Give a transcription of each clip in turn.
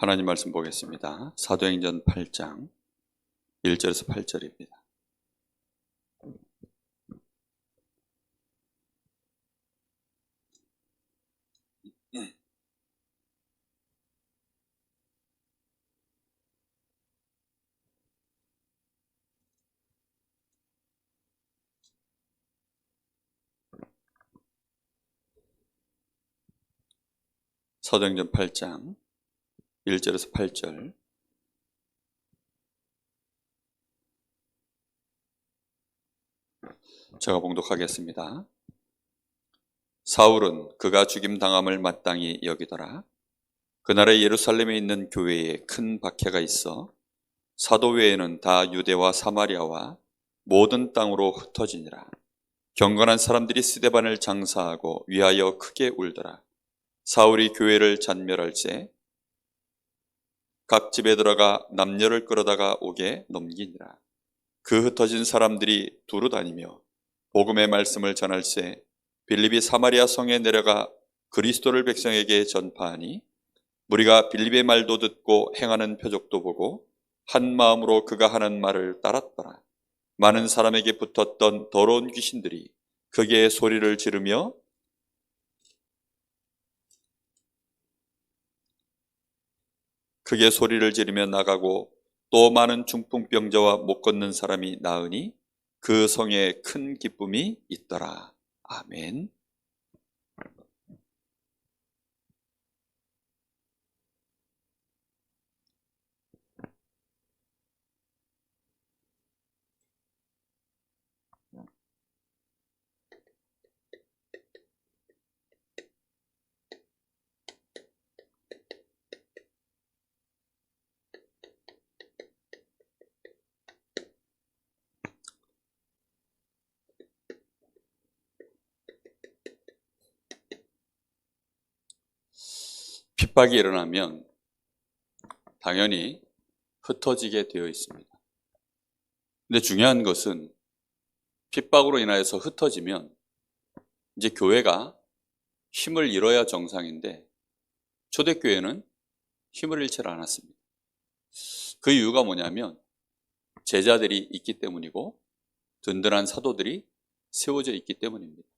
하나님 말씀 보겠습니다. 사도행전 8장 1절에서 8절입니다. 사도행전 8장 1절에서 8절. 제가 봉독하겠습니다. 사울은 그가 죽임당함을 마땅히 여기더라. 그날에 예루살렘에 있는 교회에 큰 박해가 있어 사도 외에는 다 유대와 사마리아와 모든 땅으로 흩어지니라. 경건한 사람들이 스데반을 장사하고 위하여 크게 울더라. 사울이 교회를 잔멸할새 각 집에 들어가 남녀를 끌어다가 옥에 넘기니라. 그 흩어진 사람들이 두루 다니며 복음의 말씀을 전할새 빌립이 사마리아 성에 내려가 그리스도를 백성에게 전파하니 무리가 빌립의 말도 듣고 행하는 표적도 보고 한 마음으로 그가 하는 말을 따랐더라. 많은 사람에게 붙었던 더러운 귀신들이 크게 소리를 지르며 나가고 또 많은 중풍병자와 못 걷는 사람이 나으니 그 성에 큰 기쁨이 있더라. 아멘. 핍박이 일어나면 당연히 흩어지게 되어 있습니다. 근데 중요한 것은 핍박으로 인하여서 흩어지면 이제 교회가 힘을 잃어야 정상인데 초대교회는 힘을 잃지 않았습니다. 그 이유가 뭐냐면 제자들이 있기 때문이고 든든한 사도들이 세워져 있기 때문입니다.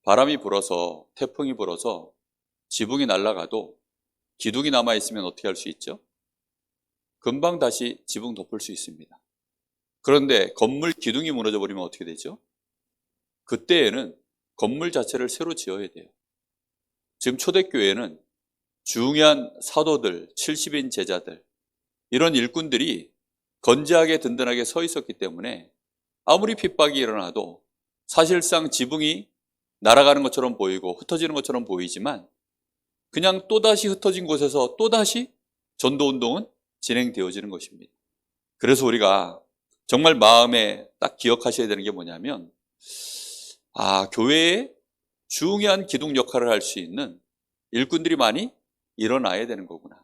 바람이 불어서 태풍이 불어서 지붕이 날아가도 기둥이 남아있으면 어떻게 할 수 있죠? 금방 다시 지붕 덮을 수 있습니다. 그런데 건물 기둥이 무너져 버리면 어떻게 되죠? 그때에는 건물 자체를 새로 지어야 돼요. 지금 초대교회는 중요한 사도들, 70인 제자들, 이런 일꾼들이 건재하게 든든하게 서 있었기 때문에 아무리 핍박이 일어나도 사실상 지붕이 날아가는 것처럼 보이고 흩어지는 것처럼 보이지만 그냥 또다시 흩어진 곳에서 또다시 전도운동은 진행되어지는 것입니다. 그래서 우리가 정말 마음에 딱 기억하셔야 되는 게 뭐냐면 교회에 중요한 기둥 역할을 할 수 있는 일꾼들이 많이 일어나야 되는 거구나.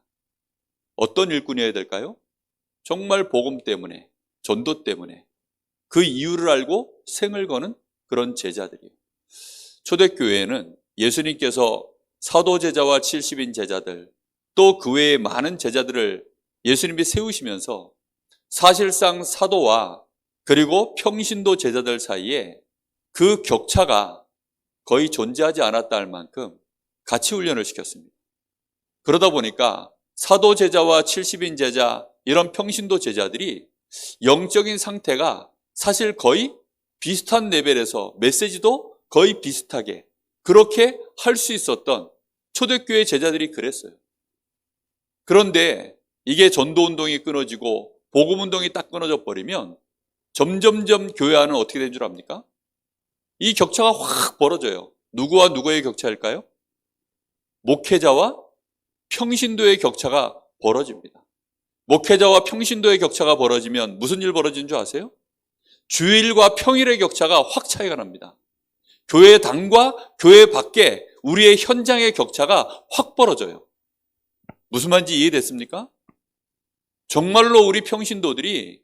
어떤 일꾼이어야 될까요? 정말 복음 때문에, 전도 때문에 그 이유를 알고 생을 거는 그런 제자들이에요. 초대교회에는 예수님께서 사도 제자와 70인 제자들 또 그 외에 많은 제자들을 예수님이 세우시면서 사실상 사도와 그리고 평신도 제자들 사이에 그 격차가 거의 존재하지 않았다 할 만큼 같이 훈련을 시켰습니다. 그러다 보니까 사도 제자와 70인 제자 이런 평신도 제자들이 영적인 상태가 사실 거의 비슷한 레벨에서 메시지도 거의 비슷하게 그렇게 할 수 있었던 초대교회 제자들이 그랬어요. 그런데 이게 전도운동이 끊어지고 복음운동이 딱 끊어져 버리면 점점점 교회 안은 어떻게 된 줄 압니까? 이 격차가 확 벌어져요. 누구와 누구의 격차일까요? 목회자와 평신도의 격차가 벌어집니다. 목회자와 평신도의 격차가 벌어지면 무슨 일 벌어지는 줄 아세요? 주일과 평일의 격차가 확 차이가 납니다. 교회 당과 교회 밖에 우리의 현장의 격차가 확 벌어져요. 무슨 말인지 이해됐습니까? 정말로 우리 평신도들이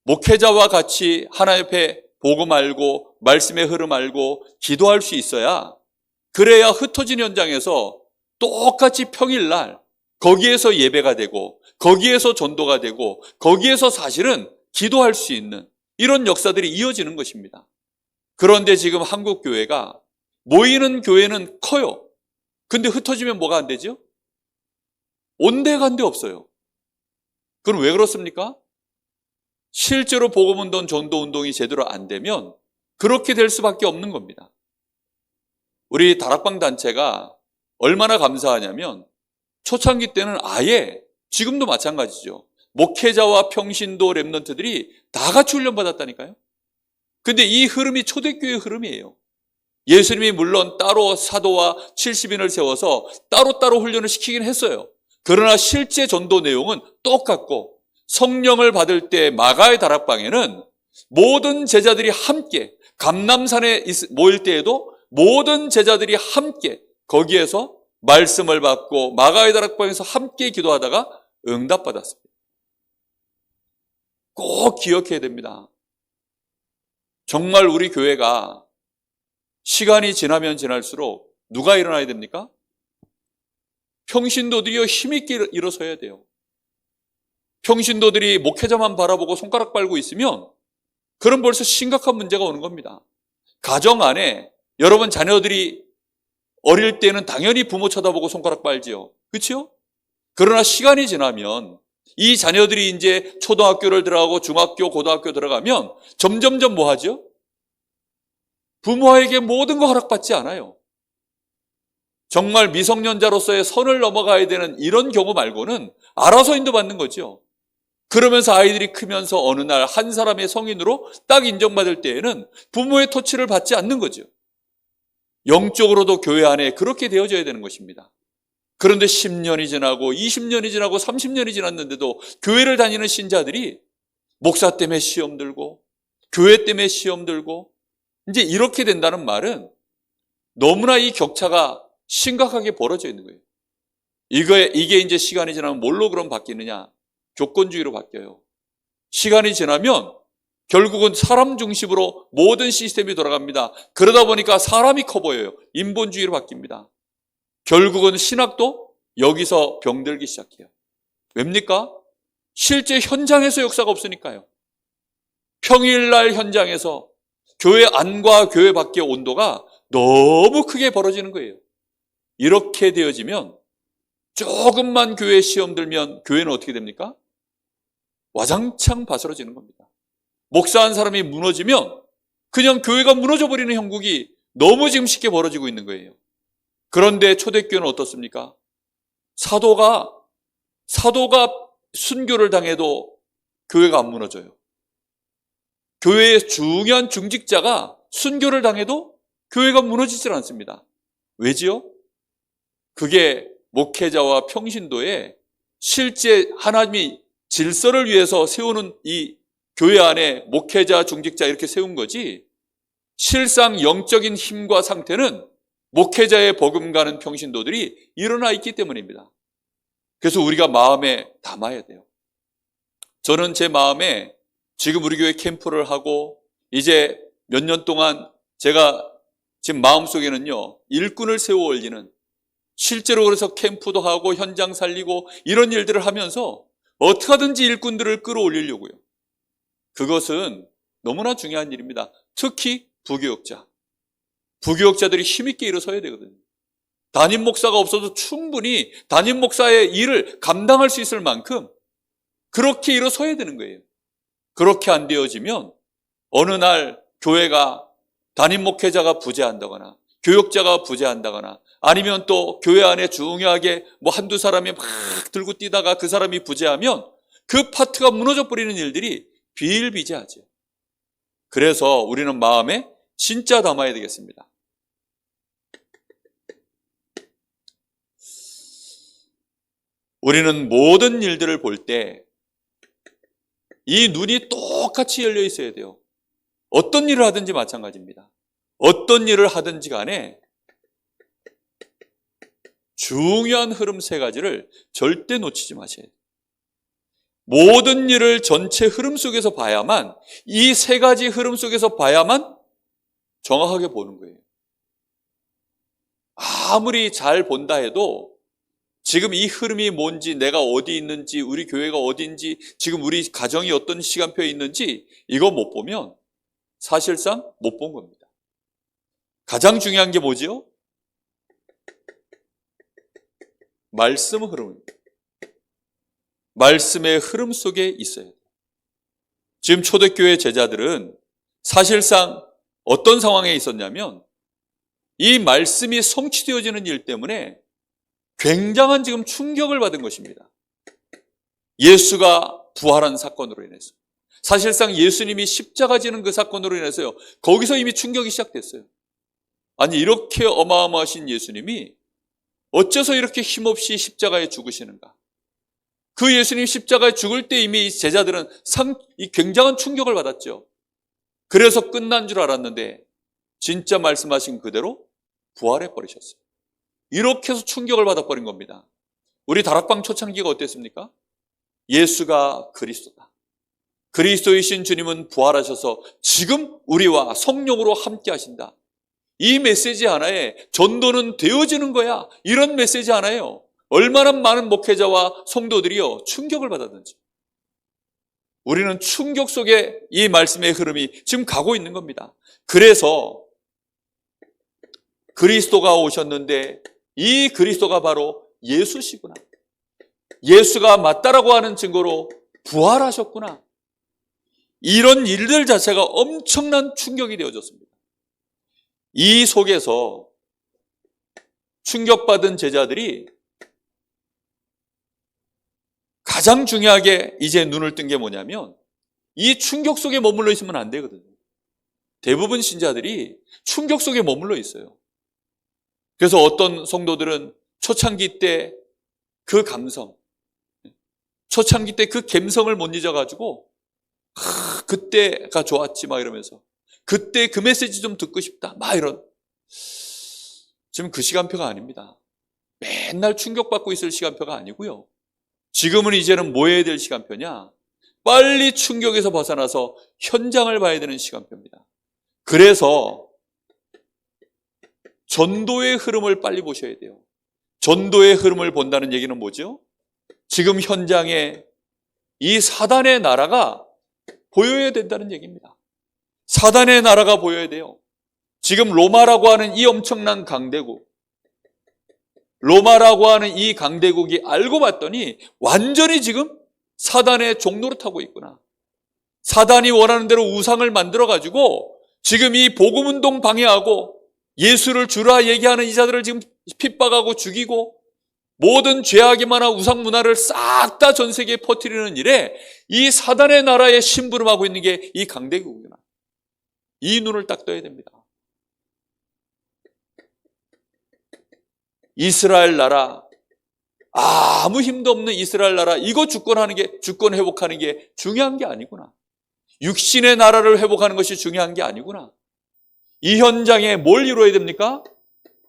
목회자와 같이 하나님 앞에 복음 알고 말씀의 흐름 알고 기도할 수 있어야 그래야 흩어진 현장에서 똑같이 평일날 거기에서 예배가 되고 거기에서 전도가 되고 거기에서 사실은 기도할 수 있는 이런 역사들이 이어지는 것입니다. 그런데 지금 한국 교회가 모이는 교회는 커요. 근데 흩어지면 뭐가 안 되죠? 온데간데 없어요. 그럼 왜 그렇습니까? 실제로 복음운동, 전도운동이 제대로 안 되면 그렇게 될 수밖에 없는 겁니다. 우리 다락방 단체가 얼마나 감사하냐면 초창기 때는 아예 지금도 마찬가지죠. 목회자와 평신도 랩런트들이 다 같이 훈련받았다니까요. 근데 이 흐름이 초대교회의 흐름이에요. 예수님이 물론 따로 사도와 70인을 세워서 따로따로 훈련을 시키긴 했어요. 그러나 실제 전도 내용은 똑같고 성령을 받을 때 마가의 다락방에는 모든 제자들이 함께 감람산에 모일 때에도 모든 제자들이 함께 거기에서 말씀을 받고 마가의 다락방에서 함께 기도하다가 응답받았습니다. 꼭 기억해야 됩니다. 정말 우리 교회가 시간이 지나면 지날수록 누가 일어나야 됩니까? 평신도들이요, 힘있게 일어서야 돼요. 평신도들이 목회자만 바라보고 손가락 빨고 있으면 그럼 벌써 심각한 문제가 오는 겁니다. 가정 안에 여러분 자녀들이 어릴 때는 당연히 부모 쳐다보고 손가락 빨지요. 그렇죠? 그러나 시간이 지나면 이 자녀들이 이제 초등학교를 들어가고 중학교, 고등학교 들어가면 점점점 뭐 하죠? 부모에게 모든 거 허락받지 않아요. 정말 미성년자로서의 선을 넘어가야 되는 이런 경우 말고는 알아서 인도받는 거죠. 그러면서 아이들이 크면서 어느 날 한 사람의 성인으로 딱 인정받을 때에는 부모의 터치를 받지 않는 거죠. 영적으로도 교회 안에 그렇게 되어져야 되는 것입니다. 그런데 10년이 지나고 20년이 지나고 30년이 지났는데도 교회를 다니는 신자들이 목사 때문에 시험 들고 교회 때문에 시험 들고 이제 이렇게 된다는 말은 너무나 이 격차가 심각하게 벌어져 있는 거예요. 이게 이제 시간이 지나면 뭘로 그럼 바뀌느냐? 조건주의로 바뀌어요. 시간이 지나면 결국은 사람 중심으로 모든 시스템이 돌아갑니다. 그러다 보니까 사람이 커 보여요. 인본주의로 바뀝니다. 결국은 신학도 여기서 병들기 시작해요. 왜입니까? 실제 현장에서 역사가 없으니까요. 평일날 현장에서 교회 안과 교회 밖의 온도가 너무 크게 벌어지는 거예요. 이렇게 되어지면 조금만 교회 시험 들면 교회는 어떻게 됩니까? 와장창 바스러지는 겁니다. 목사 한 사람이 무너지면 그냥 교회가 무너져 버리는 형국이 너무 지금 쉽게 벌어지고 있는 거예요. 그런데 초대교회는 어떻습니까? 사도가 순교를 당해도 교회가 안 무너져요. 교회의 중요한 중직자가 순교를 당해도 교회가 무너지질 않습니다. 왜지요? 그게 목회자와 평신도의 실제 하나님이 질서를 위해서 세우는 이 교회 안에 목회자, 중직자 이렇게 세운 거지, 실상 영적인 힘과 상태는 목회자의 버금가는 평신도들이 일어나 있기 때문입니다. 그래서 우리가 마음에 담아야 돼요. 저는 제 마음에 지금 우리 교회 캠프를 하고 이제 몇 년 동안 제가 지금 마음속에는요, 일꾼을 세워 올리는, 실제로 그래서 캠프도 하고 현장 살리고 이런 일들을 하면서 어떻게 하든지 일꾼들을 끌어올리려고요. 그것은 너무나 중요한 일입니다. 특히 부교역자들이 힘있게 일어서야 되거든요. 담임 목사가 없어도 충분히 담임 목사의 일을 감당할 수 있을 만큼 그렇게 일어서야 되는 거예요. 그렇게 안 되어지면 어느 날 교회가 담임 목회자가 부재한다거나 교역자가 부재한다거나 아니면 또 교회 안에 중요하게 뭐 한두 사람이 막 들고 뛰다가 그 사람이 부재하면 그 파트가 무너져 버리는 일들이 비일비재하죠. 그래서 우리는 마음에 진짜 담아야 되겠습니다. 우리는 모든 일들을 볼 때 이 눈이 똑같이 열려 있어야 돼요. 어떤 일을 하든지 마찬가지입니다. 어떤 일을 하든지 간에 중요한 흐름 세 가지를 절대 놓치지 마셔야 돼요. 모든 일을 전체 흐름 속에서 봐야만, 이 세 가지 흐름 속에서 봐야만 정확하게 보는 거예요. 아무리 잘 본다 해도 지금 이 흐름이 뭔지, 내가 어디 있는지, 우리 교회가 어디인지, 지금 우리 가정이 어떤 시간표에 있는지 이거 못 보면 사실상 못 본 겁니다. 가장 중요한 게 뭐지요? 말씀 흐름입니다. 말씀의 흐름 속에 있어야 돼요. 지금 초대교회 제자들은 사실상 어떤 상황에 있었냐면 이 말씀이 성취되어지는 일 때문에 굉장한 지금 충격을 받은 것입니다. 예수가 부활한 사건으로 인해서. 사실상 예수님이 십자가 지는 그 사건으로 인해서요. 거기서 이미 충격이 시작됐어요. 아니 이렇게 어마어마하신 예수님이 어째서 이렇게 힘없이 십자가에 죽으시는가? 그 예수님 십자가에 죽을 때 이미 제자들은 이 굉장한 충격을 받았죠. 그래서 끝난 줄 알았는데 진짜 말씀하신 그대로 부활해 버리셨어요. 이렇게 해서 충격을 받아버린 겁니다. 우리 다락방 초창기가 어땠습니까? 예수가 그리스도다. 그리스도이신 주님은 부활하셔서 지금 우리와 성령으로 함께 하신다. 이 메시지 하나에 전도는 되어지는 거야. 이런 메시지 하나예요. 얼마나 많은 목회자와 성도들이요 충격을 받았는지. 우리는 충격 속에 이 말씀의 흐름이 지금 가고 있는 겁니다. 그래서 그리스도가 오셨는데 이 그리스도가 바로 예수시구나. 예수가 맞다라고 하는 증거로 부활하셨구나. 이런 일들 자체가 엄청난 충격이 되어졌습니다. 이 속에서 충격받은 제자들이 가장 중요하게 이제 눈을 뜬 게 뭐냐면 이 충격 속에 머물러 있으면 안 되거든요. 대부분 신자들이 충격 속에 머물러 있어요. 그래서 어떤 성도들은 초창기 때 그 감성, 초창기 때 그 감성을 못 잊어가지고 그때가 좋았지 막 이러면서 그때 그 메시지 좀 듣고 싶다 막 이런. 지금 그 시간표가 아닙니다. 맨날 충격받고 있을 시간표가 아니고요. 지금은 이제는 뭐 해야 될 시간표냐? 빨리 충격에서 벗어나서 현장을 봐야 되는 시간표입니다. 그래서 전도의 흐름을 빨리 보셔야 돼요. 전도의 흐름을 본다는 얘기는 뭐죠? 지금 현장에 이 사단의 나라가 보여야 된다는 얘기입니다. 사단의 나라가 보여야 돼요. 지금 로마라고 하는 이 엄청난 강대국, 로마라고 하는 이 강대국이 알고 봤더니 완전히 지금 사단의 종노릇 하고 있구나. 사단이 원하는 대로 우상을 만들어가지고 지금 이 복음운동 방해하고 예수를 주라 얘기하는 이자들을 지금 핍박하고 죽이고 모든 죄악이 많아 우상 문화를 싹 다 전 세계에 퍼뜨리는 일에 이 사단의 나라에 심부름하고 있는 게 이 강대국이구나. 이 눈을 딱 떠야 됩니다. 이스라엘 나라, 아무 힘도 없는 이스라엘 나라, 이거 주권 회복하는 게 중요한 게 아니구나. 육신의 나라를 회복하는 것이 중요한 게 아니구나. 이 현장에 뭘 이루어야 됩니까?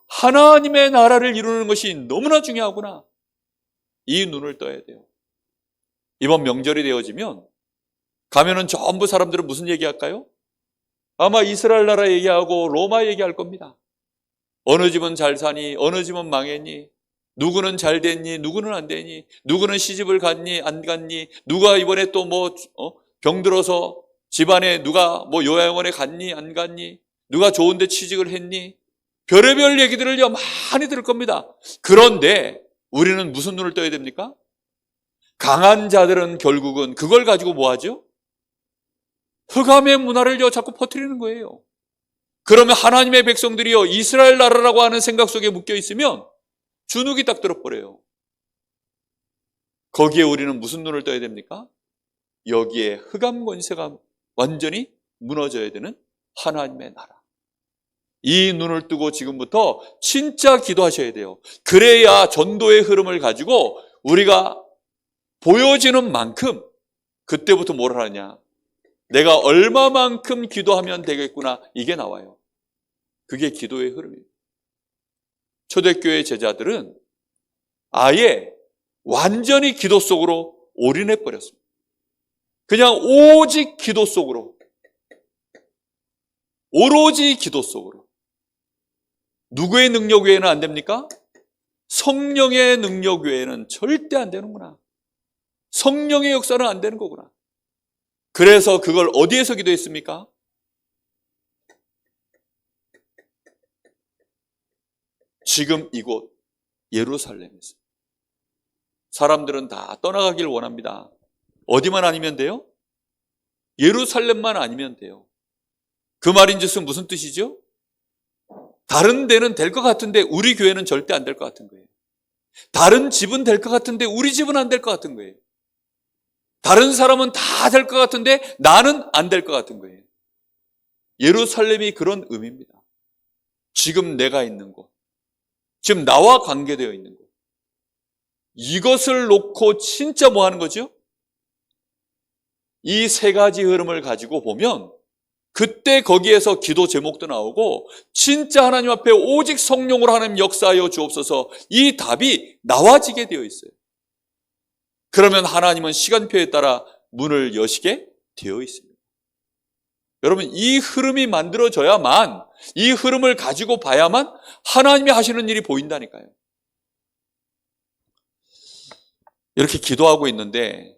하나님의 나라를 이루는 것이 너무나 중요하구나. 이 눈을 떠야 돼요. 이번 명절이 되어지면 가면은 전부 사람들은 무슨 얘기할까요? 아마 이스라엘 나라 얘기하고 로마 얘기할 겁니다. 어느 집은 잘 사니, 어느 집은 망했니, 누구는 잘 됐니, 누구는 안 됐니, 누구는 시집을 갔니, 안 갔니, 누가 이번에 또 병들어서 집안에 누가 요양원에 갔니, 안 갔니, 누가 좋은 데 취직을 했니, 별의별 얘기들을요 많이 들을 겁니다. 그런데 우리는 무슨 눈을 떠야 됩니까? 강한 자들은 결국은 그걸 가지고 뭐 하죠? 흑암의 문화를요 자꾸 퍼뜨리는 거예요. 그러면 하나님의 백성들이요 이스라엘 나라라고 하는 생각 속에 묶여 있으면 주눅이 딱 들어버려요. 거기에 우리는 무슨 눈을 떠야 됩니까? 여기에 흑암 권세가 완전히 무너져야 되는 하나님의 나라. 이 눈을 뜨고 지금부터 진짜 기도하셔야 돼요. 그래야 전도의 흐름을 가지고 우리가 보여지는 만큼 그때부터 뭘 하느냐? 내가 얼마만큼 기도하면 되겠구나. 이게 나와요. 그게 기도의 흐름입니다. 초대교회 제자들은 아예 완전히 기도 속으로 올인해 버렸습니다. 그냥 오직 기도 속으로, 오로지 기도 속으로. 누구의 능력 외에는 안 됩니까? 성령의 능력 외에는 절대 안 되는구나. 성령의 역사는 안 되는 거구나. 그래서 그걸 어디에서 기도했습니까? 지금 이곳 예루살렘에서. 사람들은 다 떠나가길 원합니다. 어디만 아니면 돼요? 예루살렘만 아니면 돼요. 그 말인즉슨 무슨 뜻이죠? 다른 데는 될 것 같은데 우리 교회는 절대 안 될 것 같은 거예요. 다른 집은 될 것 같은데 우리 집은 안 될 것 같은 거예요. 다른 사람은 다 될 것 같은데 나는 안 될 것 같은 거예요. 예루살렘이 그런 의미입니다. 지금 내가 있는 곳, 지금 나와 관계되어 있는 곳, 이것을 놓고 진짜 뭐 하는 거죠? 이 세 가지 흐름을 가지고 보면 그때 거기에서 기도 제목도 나오고 진짜 하나님 앞에 오직 성령으로 하나님 역사하여 주옵소서, 이 답이 나와지게 되어 있어요. 그러면 하나님은 시간표에 따라 문을 여시게 되어 있습니다. 여러분, 이 흐름이 만들어져야만, 이 흐름을 가지고 봐야만 하나님이 하시는 일이 보인다니까요. 이렇게 기도하고 있는데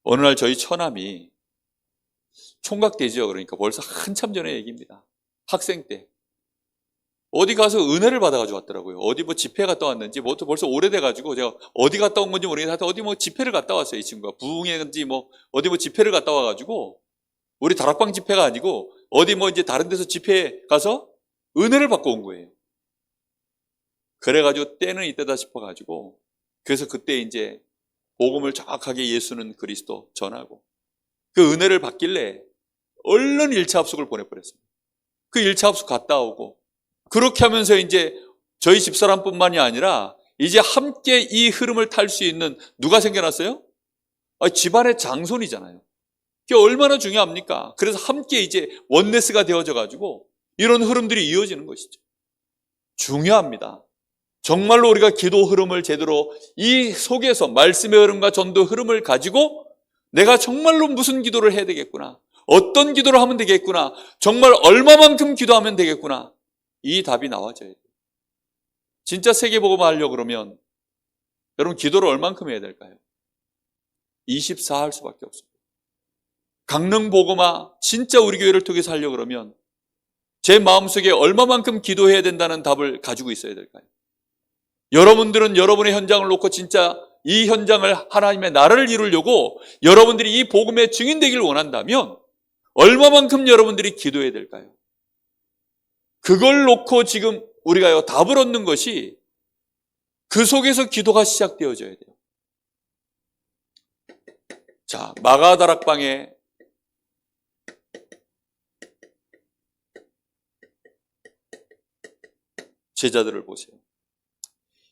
어느 날 저희 처남이 총각되죠. 그러니까 벌써 한참 전의 얘기입니다. 학생 때 어디 가서 은혜를 받아가지고 왔더라고요. 어디 뭐 집회 갔다 왔는지, 뭐 벌써 오래돼가지고 제가 어디 갔다 온 건지 모르겠는데 하여튼 어디 뭐 집회를 갔다 왔어요. 이 친구가 부흥회인지 뭐 어디 뭐 집회를 갔다 와가지고, 우리 다락방 집회가 아니고 어디 뭐 이제 다른 데서 집회에 가서 은혜를 받고 온 거예요. 그래가지고 때는 이때다 싶어가지고, 그래서 그때 이제 복음을 정확하게 예수는 그리스도 전하고 그 은혜를 받길래 얼른 1차 합숙을 보내버렸습니다. 그 1차 합숙 갔다 오고, 그렇게 하면서 이제 저희 집사람뿐만이 아니라 이제 함께 이 흐름을 탈 수 있는 누가 생겨났어요? 집안의 장손이잖아요. 그게 얼마나 중요합니까? 그래서 함께 이제 원네스가 되어져 가지고 이런 흐름들이 이어지는 것이죠. 중요합니다. 정말로 우리가 기도 흐름을 제대로 이 속에서 말씀의 흐름과 전도 흐름을 가지고 내가 정말로 무슨 기도를 해야 되겠구나, 어떤 기도를 하면 되겠구나, 정말 얼마만큼 기도하면 되겠구나, 이 답이 나와져야 돼요. 진짜 세계복음 하려고 그러면 여러분 기도를 얼만큼 해야 될까요? 24 할 수밖에 없습니다. 강릉복음화 진짜 우리 교회를 통해서 하려고 그러면 제 마음속에 얼마만큼 기도해야 된다는 답을 가지고 있어야 될까요? 여러분들은 여러분의 현장을 놓고 진짜 이 현장을 하나님의 나라를 이루려고 여러분들이 이 복음의 증인 되기를 원한다면 얼마만큼 여러분들이 기도해야 될까요? 그걸 놓고 지금 우리가요 답을 얻는 것이 그 속에서 기도가 시작되어져야 돼요. 자, 마가다락방에 제자들을 보세요.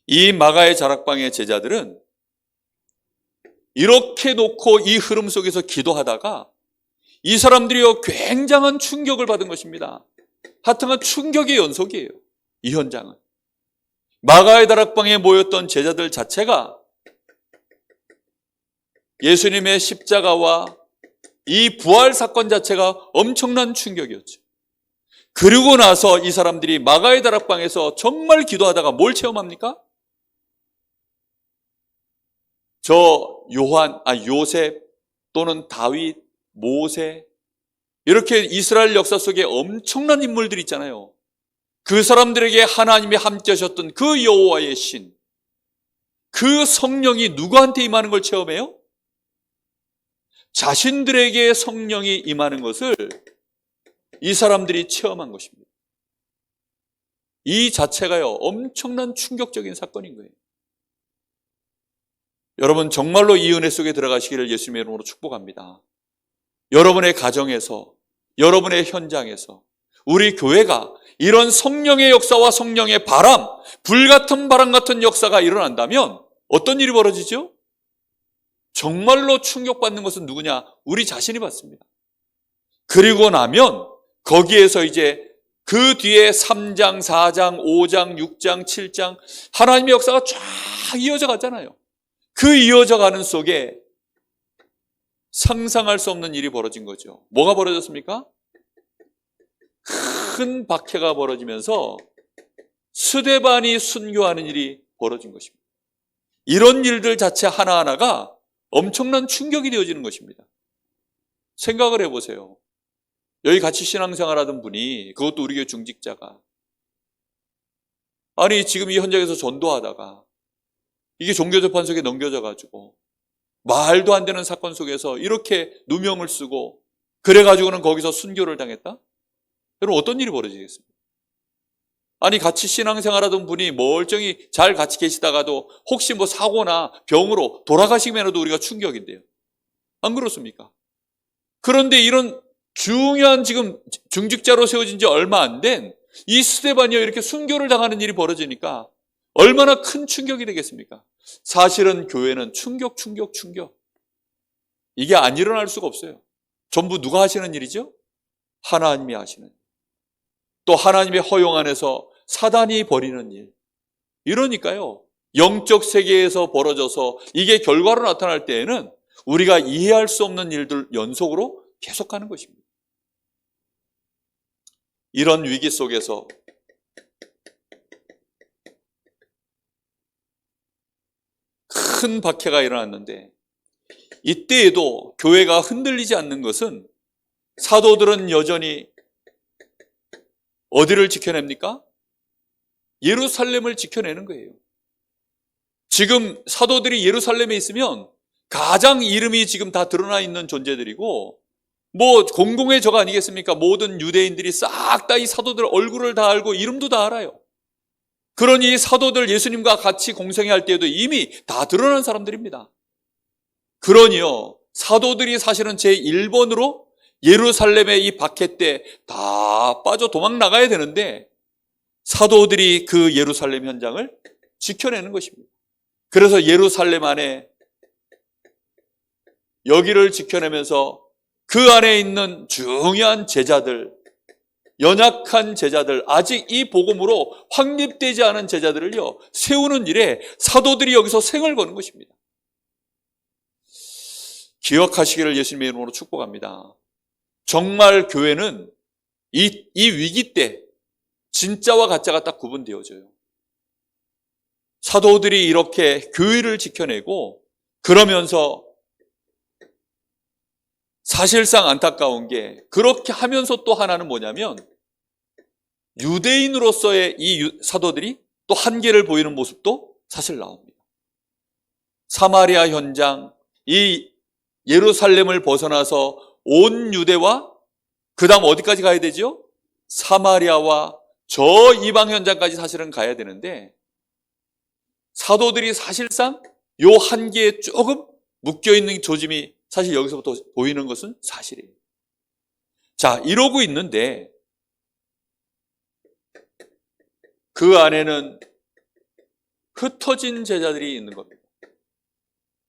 이 마가의 다락방의 제자들은 이렇게 놓고 이 흐름 속에서 기도하다가 이 사람들이요 굉장한 충격을 받은 것입니다. 하여튼간 충격의 연속이에요. 이 현장은 마가의 다락방에 모였던 제자들 자체가 예수님의 십자가와 이 부활 사건 자체가 엄청난 충격이었죠. 그리고 나서 이 사람들이 마가의 다락방에서 정말 기도하다가 뭘 체험합니까? 요셉 또는 다윗, 모세, 이렇게 이스라엘 역사 속에 엄청난 인물들이 있잖아요. 그 사람들에게 하나님이 함께 하셨던 그 여호와의 신, 그 성령이 누구한테 임하는 걸 체험해요? 자신들에게 성령이 임하는 것을 이 사람들이 체험한 것입니다. 이 자체가요 엄청난 충격적인 사건인 거예요. 여러분 정말로 이 은혜 속에 들어가시기를 예수님의 이름으로 축복합니다. 여러분의 가정에서, 여러분의 현장에서 우리 교회가 이런 성령의 역사와 성령의 바람, 불같은 바람 같은 역사가 일어난다면 어떤 일이 벌어지죠? 정말로 충격받는 것은 누구냐? 우리 자신이 받습니다. 그리고 나면 거기에서 이제 그 뒤에 3장, 4장, 5장, 6장, 7장 하나님의 역사가 쫙 이어져 가잖아요. 그 이어져 가는 속에 상상할 수 없는 일이 벌어진 거죠. 뭐가 벌어졌습니까? 큰 박해가 벌어지면서 스데반이 순교하는 일이 벌어진 것입니다. 이런 일들 자체 하나하나가 엄청난 충격이 되어지는 것입니다. 생각을 해보세요. 여기 같이 신앙생활하던 분이, 그것도 우리 교회 중직자가, 아니 지금 이 현장에서 전도하다가 이게 종교재판 속에 넘겨져 가지고 말도 안 되는 사건 속에서 이렇게 누명을 쓰고 그래가지고는 거기서 순교를 당했다? 여러분 어떤 일이 벌어지겠습니까? 아니 같이 신앙생활하던 분이 멀쩡히 잘 같이 계시다가도 혹시 뭐 사고나 병으로 돌아가시면도 우리가 충격인데요. 안 그렇습니까? 그런데 이런 중요한 지금 중직자로 세워진 지 얼마 안 된 이 스데반이요 이렇게 순교를 당하는 일이 벌어지니까 얼마나 큰 충격이 되겠습니까? 사실은 교회는 충격. 이게 안 일어날 수가 없어요. 전부 누가 하시는 일이죠? 하나님이 하시는. 또 하나님의 허용 안에서 사단이 벌이는 일. 이러니까요. 영적 세계에서 벌어져서 이게 결과로 나타날 때에는 우리가 이해할 수 없는 일들 연속으로 계속하는 것입니다. 이런 위기 속에서 큰 박해가 일어났는데 이때에도 교회가 흔들리지 않는 것은 사도들은 여전히 어디를 지켜냅니까? 예루살렘을 지켜내는 거예요. 지금 사도들이 예루살렘에 있으면 가장 이름이 지금 다 드러나 있는 존재들이고 뭐 공공의 적 아니겠습니까? 모든 유대인들이 싹 다 이 사도들 얼굴을 다 알고 이름도 다 알아요. 그러니 사도들 예수님과 같이 공생할 때에도 이미 다 드러난 사람들입니다. 그러니요 사도들이 사실은 제1번으로 예루살렘의 이 박해 때 다 빠져 도망 나가야 되는데 사도들이 그 예루살렘 현장을 지켜내는 것입니다. 그래서 예루살렘 안에 여기를 지켜내면서 그 안에 있는 중요한 제자들, 연약한 제자들, 아직 이 복음으로 확립되지 않은 제자들을요 세우는 일에 사도들이 여기서 생을 거는 것입니다. 기억하시기를 예수님의 이름으로 축복합니다. 정말 교회는 이 위기 때 진짜와 가짜가 딱 구분되어져요. 사도들이 이렇게 교회를 지켜내고 그러면서 사실상 안타까운 게 그렇게 하면서 또 하나는 뭐냐면 유대인으로서의 이 사도들이 또 한계를 보이는 모습도 사실 나옵니다. 사마리아 현장, 이 예루살렘을 벗어나서 온 유대와 그 다음 어디까지 가야 되죠? 사마리아와 저 이방 현장까지 사실은 가야 되는데 사도들이 사실상 요 한계에 조금 묶여있는 조짐이 사실 여기서부터 보이는 것은 사실이에요. 자, 이러고 있는데 그 안에는 흩어진 제자들이 있는 겁니다.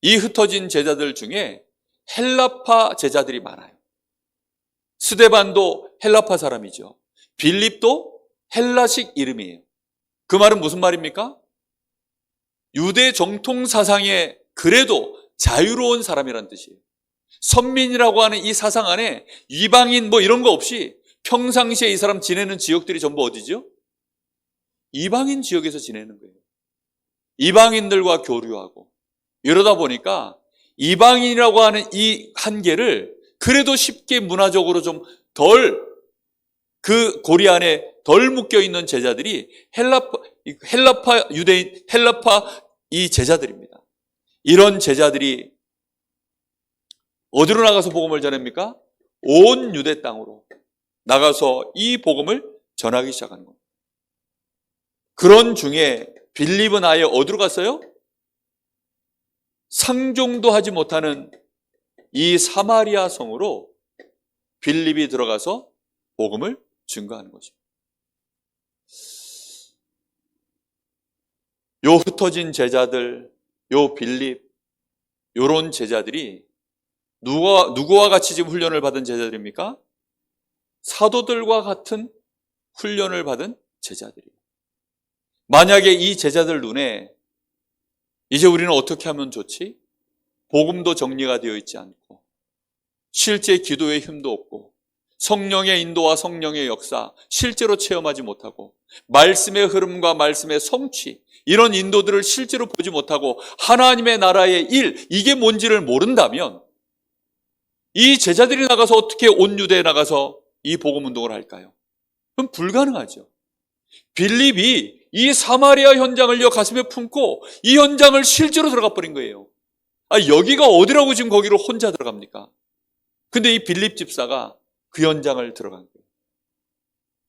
이 흩어진 제자들 중에 헬라파 제자들이 많아요. 스데반도 헬라파 사람이죠. 빌립도 헬라식 이름이에요. 그 말은 무슨 말입니까? 유대 정통 사상에 그래도 자유로운 사람이란 뜻이에요. 선민이라고 하는 이 사상 안에 이방인 뭐 이런 거 없이 평상시에 이 사람 지내는 지역들이 전부 어디죠? 이방인 지역에서 지내는 거예요. 이방인들과 교류하고 이러다 보니까 이방인이라고 하는 이 한계를 그래도 쉽게 문화적으로 좀 덜 그 고리 안에 덜 묶여 있는 제자들이 헬라파 유대인, 헬라파 이 제자들입니다. 이런 제자들이 어디로 나가서 복음을 전합니까? 온 유대 땅으로 나가서 이 복음을 전하기 시작하는 겁니다. 그런 중에 빌립은 아예 어디로 갔어요? 상종도 하지 못하는 이 사마리아 성으로 빌립이 들어가서 복음을 증거하는 것입니다. 요 흩어진 제자들, 요 빌립, 요런 제자들이 누구와 같이 지금 훈련을 받은 제자들입니까? 사도들과 같은 훈련을 받은 제자들이에요. 만약에 이 제자들 눈에 이제 우리는 어떻게 하면 좋지? 복음도 정리가 되어 있지 않고 실제 기도의 힘도 없고 성령의 인도와 성령의 역사 실제로 체험하지 못하고 말씀의 흐름과 말씀의 성취, 이런 인도들을 실제로 보지 못하고 하나님의 나라의 일, 이게 뭔지를 모른다면 이 제자들이 나가서 어떻게 온 유대에 나가서 이 복음 운동을 할까요? 그럼 불가능하죠. 빌립이 이 사마리아 현장을요 가슴에 품고 이 현장을 실제로 들어가 버린 거예요. 여기가 어디라고 지금 거기로 혼자 들어갑니까? 근데 이 빌립 집사가 그 현장을 들어간 거예요.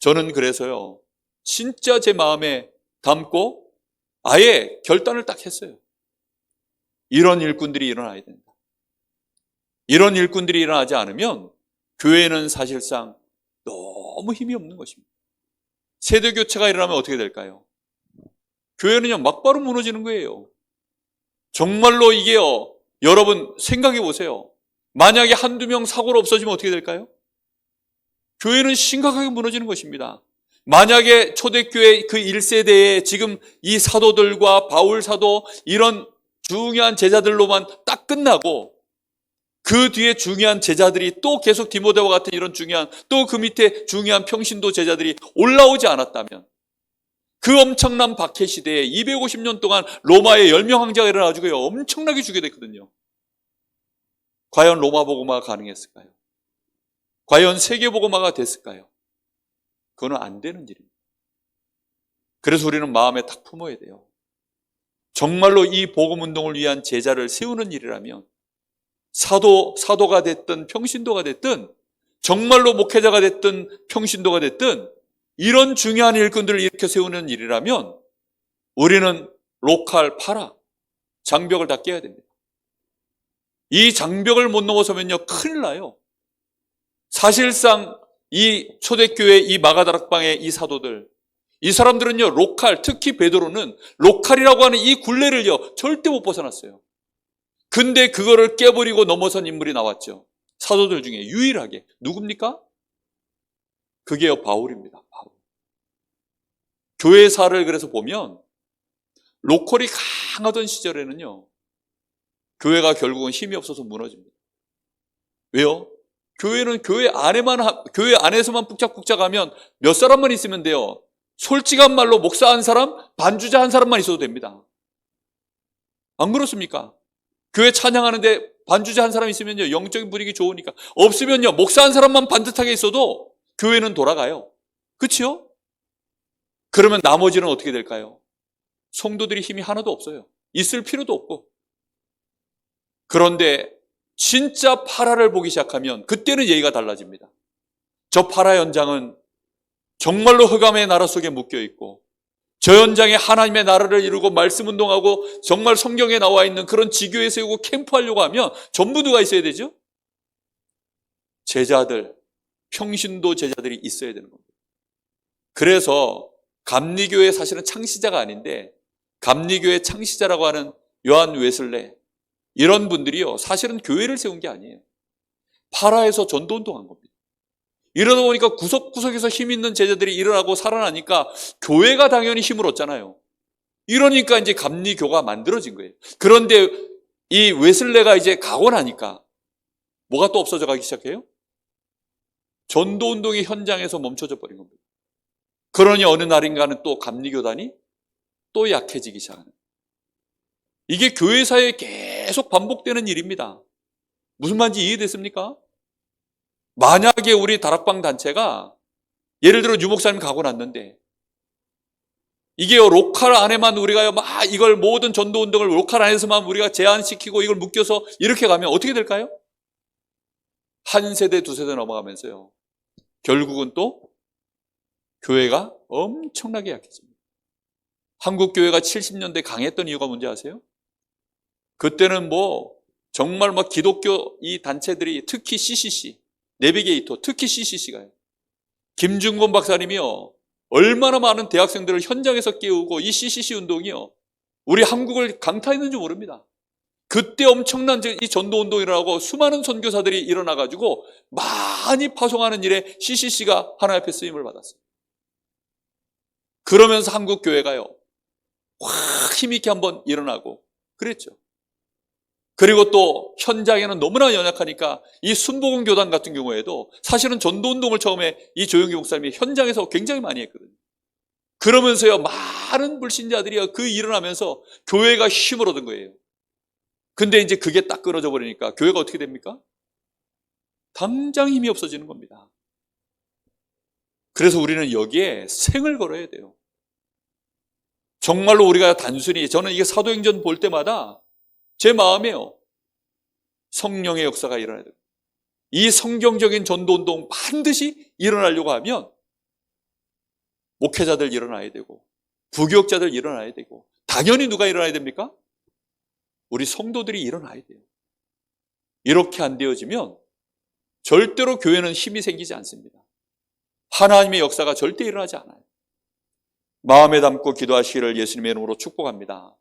저는 그래서요 진짜 제 마음에 담고 아예 결단을 딱 했어요. 이런 일꾼들이 일어나야 된다. 이런 일꾼들이 일어나지 않으면 교회는 사실상 너무 힘이 없는 것입니다. 세대 교체가 일어나면 어떻게 될까요? 교회는요 막바로 무너지는 거예요. 정말로 이게요, 여러분 생각해 보세요. 만약에 한두 명 사고로 없어지면 어떻게 될까요? 교회는 심각하게 무너지는 것입니다. 만약에 초대교회 그 1세대에 지금 이 사도들과 바울 사도 이런 중요한 제자들로만 딱 끝나고 그 뒤에 중요한 제자들이 또 계속 디모데와 같은 이런 중요한, 또 그 밑에 중요한 평신도 제자들이 올라오지 않았다면 그 엄청난 박해 시대에 250년 동안 로마의 멸명왕자가 일어나가지고요 엄청나게 죽게 됐거든요. 과연 로마 복음화가 가능했을까요? 과연 세계 복음화가 됐을까요? 그거는 안 되는 일입니다. 그래서 우리는 마음에 딱 품어야 돼요. 정말로 이 복음 운동을 위한 제자를 세우는 일이라면 사도가 됐든 평신도가 됐든 정말로 목회자가 됐든 평신도가 됐든 이런 중요한 일꾼들을 이렇게 세우는 일이라면 우리는 로컬 파라 장벽을 다 깨야 됩니다. 이 장벽을 못 넘어서면요 큰일 나요. 사실상 이 초대교회 이 마가다락방의 이 사도들, 이 사람들은요 로컬, 특히 베드로는 로컬이라고 하는 이 굴레를요 절대 못 벗어났어요. 근데 그거를 깨버리고 넘어선 인물이 나왔죠. 사도들 중에 유일하게. 누굽니까? 그게요 바울입니다. 바울. 교회사를 그래서 보면 로컬이 강하던 시절에는요 교회가 결국은 힘이 없어서 무너집니다. 왜요? 교회는 교회 안에서만 푹짝푹짝하면 몇 사람만 있으면 돼요. 솔직한 말로 목사 한 사람, 반주자 한 사람만 있어도 됩니다. 안 그렇습니까? 교회 찬양하는데 반주자 한 사람 있으면요 영적인 분위기 좋으니까. 없으면요 목사 한 사람만 반듯하게 있어도 교회는 돌아가요. 그렇죠? 그러면 나머지는 어떻게 될까요? 성도들이 힘이 하나도 없어요. 있을 필요도 없고. 그런데 진짜 파라를 보기 시작하면 그때는 예의가 달라집니다. 저 파라 현장은 정말로 흑암의 나라 속에 묶여있고 저 현장에 하나님의 나라를 이루고 말씀 운동하고 정말 성경에 나와 있는 그런 지교회 세우고 캠프하려고 하면 전부 누가 있어야 되죠? 제자들, 평신도 제자들이 있어야 되는 겁니다. 그래서 감리교회 사실은 창시자가 아닌데 감리교회 창시자라고 하는 요한 웨슬레 이런 분들이요 사실은 교회를 세운 게 아니에요. 파라에서 전도운동한 겁니다. 이러다 보니까 구석구석에서 힘 있는 제자들이 일어나고 살아나니까 교회가 당연히 힘을 얻잖아요. 이러니까 이제 감리교가 만들어진 거예요. 그런데 이 웨슬레가 이제 가고 나니까 뭐가 또 없어져 가기 시작해요? 전도운동이 현장에서 멈춰져 버린 겁니다. 그러니 어느 날인가는 또 감리교단이 또 약해지기 시작하는 거예요. 이게 교회사에 계속 반복되는 일입니다. 무슨 말인지 이해됐습니까? 만약에 우리 다락방 단체가 예를 들어 유목사님 가고 났는데 이게요 로컬 안에만 우리가요 막 이걸 모든 전도운동을 로컬 안에서만 우리가 제한시키고 이걸 묶여서 이렇게 가면 어떻게 될까요? 한 세대 두 세대 넘어가면서요 결국은 또 교회가 엄청나게 약해집니다. 한국 교회가 70년대 강했던 이유가 뭔지 아세요? 그때는 정말 기독교 이 단체들이 특히 CCC, 내비게이터, 특히 CCC가요. 김중곤 박사님이요. 얼마나 많은 대학생들을 현장에서 깨우고 이 CCC 운동이요. 우리 한국을 강타했는지 모릅니다. 그때 엄청난 이 전도운동이라고 수많은 선교사들이 일어나가지고 많이 파송하는 일에 CCC가 하나님 앞에 쓰임을 받았어요. 그러면서 한국 교회가요. 확 힘있게 한번 일어나고 그랬죠. 그리고 또 현장에는 너무나 연약하니까 이 순복음 교단 같은 경우에도 사실은 전도운동을 처음에 이 조영기 목사님이 현장에서 굉장히 많이 했거든요. 그러면서요, 많은 불신자들이 그 일어나면서 교회가 힘을 얻은 거예요. 근데 이제 그게 딱 끊어져 버리니까 교회가 어떻게 됩니까? 당장 힘이 없어지는 겁니다. 그래서 우리는 여기에 생을 걸어야 돼요. 정말로 우리가 단순히, 저는 이게 사도행전 볼 때마다 제 마음에요, 성령의 역사가 일어나야 돼요. 이 성경적인 전도운동 반드시 일어나려고 하면 목회자들 일어나야 되고 부교육자들 일어나야 되고, 당연히 누가 일어나야 됩니까? 우리 성도들이 일어나야 돼요. 이렇게 안 되어지면 절대로 교회는 힘이 생기지 않습니다. 하나님의 역사가 절대 일어나지 않아요. 마음에 담고 기도하시기를 예수님의 이름으로 축복합니다.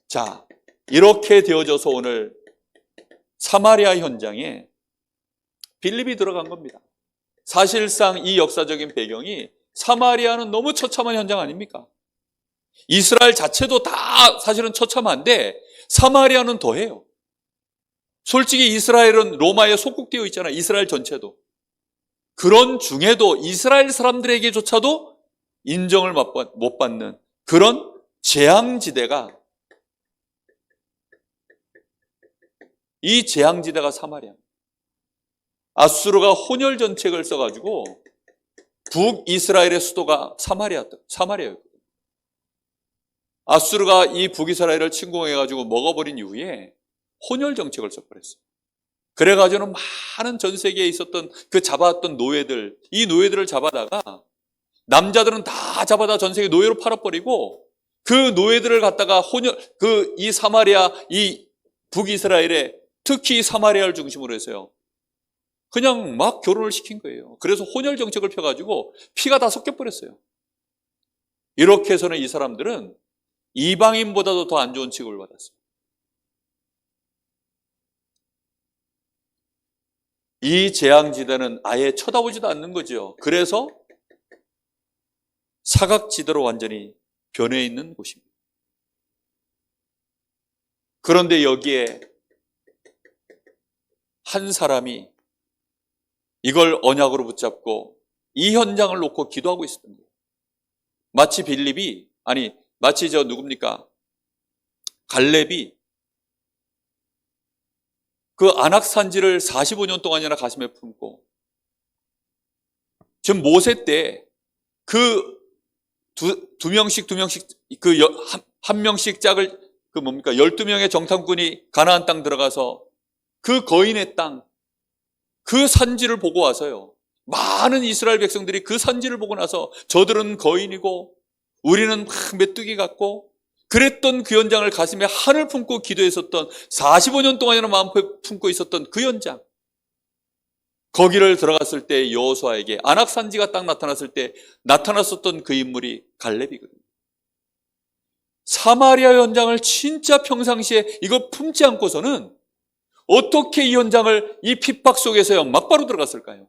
자, 이렇게 되어져서 오늘 사마리아 현장에 빌립이 들어간 겁니다. 사실상 이 역사적인 배경이, 사마리아는 너무 처참한 현장 아닙니까? 이스라엘 자체도 다 사실은 처참한데 사마리아는 더해요. 솔직히 이스라엘은 로마에 속국되어 있잖아요. 이스라엘 전체도. 그런 중에도 이스라엘 사람들에게조차도 인정을 못 받는 그런 재앙지대가, 이 재앙지대가 사마리아입니다. 아수르가 혼혈 정책을 써가지고 북이스라엘의 수도가 사마리아였거든요. 아수르가 이 북이스라엘을 침공해가지고 먹어버린 이후에 혼혈 정책을 써버렸어요. 그래가지고는 많은 전 세계에 있었던 그 잡아왔던 노예들, 이 노예들을 잡아다가 남자들은 다 잡아다 전 세계 노예로 팔아버리고, 그 노예들을 갖다가 이 사마리아, 이 북이스라엘에, 특히 사마리아를 중심으로 해서요, 그냥 막 결혼을 시킨 거예요. 그래서 혼혈 정책을 펴가지고 피가 다 섞여버렸어요. 이렇게 해서는 이 사람들은 이방인보다도 더 안 좋은 취급을 받았어요. 이 재앙지대는 아예 쳐다보지도 않는 거죠. 그래서 사각지대로 완전히 변해 있는 곳입니다. 그런데 여기에 한 사람이 이걸 언약으로 붙잡고 이 현장을 놓고 기도하고 있었던 거예요. 마치 빌립이, 마치 누굽니까? 갈렙이 그 안악산지를 45년 동안이나 가슴에 품고, 지금 모세 때 그 두 명씩 한 명씩 짝을 12명의 정탐꾼이 가나안 땅 들어가서 그 거인의 땅, 그 산지를 보고 와서요, 많은 이스라엘 백성들이 그 산지를 보고 나서 저들은 거인이고 우리는 막 메뚜기 같고, 그랬던 그 현장을 가슴에 한을 품고 기도했었던, 45년 동안이나 마음 품고 있었던 그 현장, 거기를 들어갔을 때 여호수아에게 안악산지가 딱 나타났을 때 나타났었던 그 인물이 갈렙이거든요. 사마리아 현장을 진짜 평상시에 이거 품지 않고서는 어떻게 이 현장을 이 핍박 속에서요 막바로 들어갔을까요?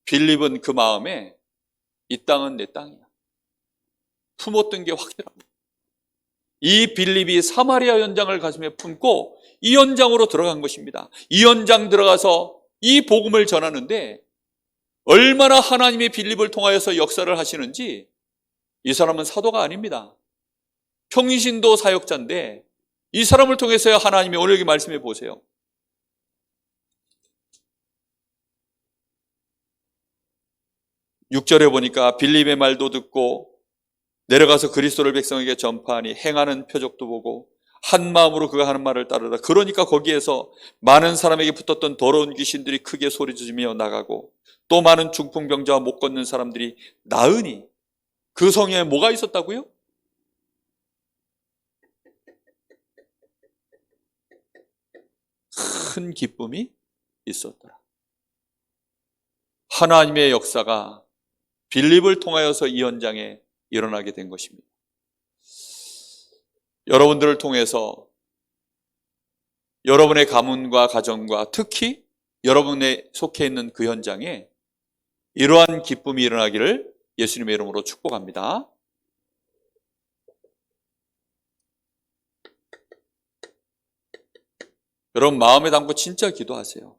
빌립은 그 마음에 이 땅은 내 땅이야, 품었던 게 확실합니다. 이 빌립이 사마리아 현장을 가슴에 품고 이 현장으로 들어간 것입니다. 이 현장 들어가서 이 복음을 전하는데 얼마나 하나님의 빌립을 통하여서 역사를 하시는지, 이 사람은 사도가 아닙니다. 평신도 사역자인데 이 사람을 통해서야 하나님이, 오늘 여기 말씀해 보세요. (6절에) 보니까 빌립의 말도 듣고 내려가서 그리스도를 백성에게 전파하니 행하는 표적도 보고 한 마음으로 그가 하는 말을 따르다. 그러니까 거기에서 많은 사람에게 붙었던 더러운 귀신들이 크게 소리지르며 나가고, 또 많은 중풍병자와 못 걷는 사람들이 나으니, 그 성에 뭐가 있었다고요? 큰 기쁨이 있었더라. 하나님의 역사가 빌립을 통하여서 이 현장에 일어나게 된 것입니다. 여러분들을 통해서 여러분의 가문과 가정과 특히 여러분의 속해 있는 그 현장에 이러한 기쁨이 일어나기를 예수님의 이름으로 축복합니다. 여러분 마음에 담고 진짜 기도하세요.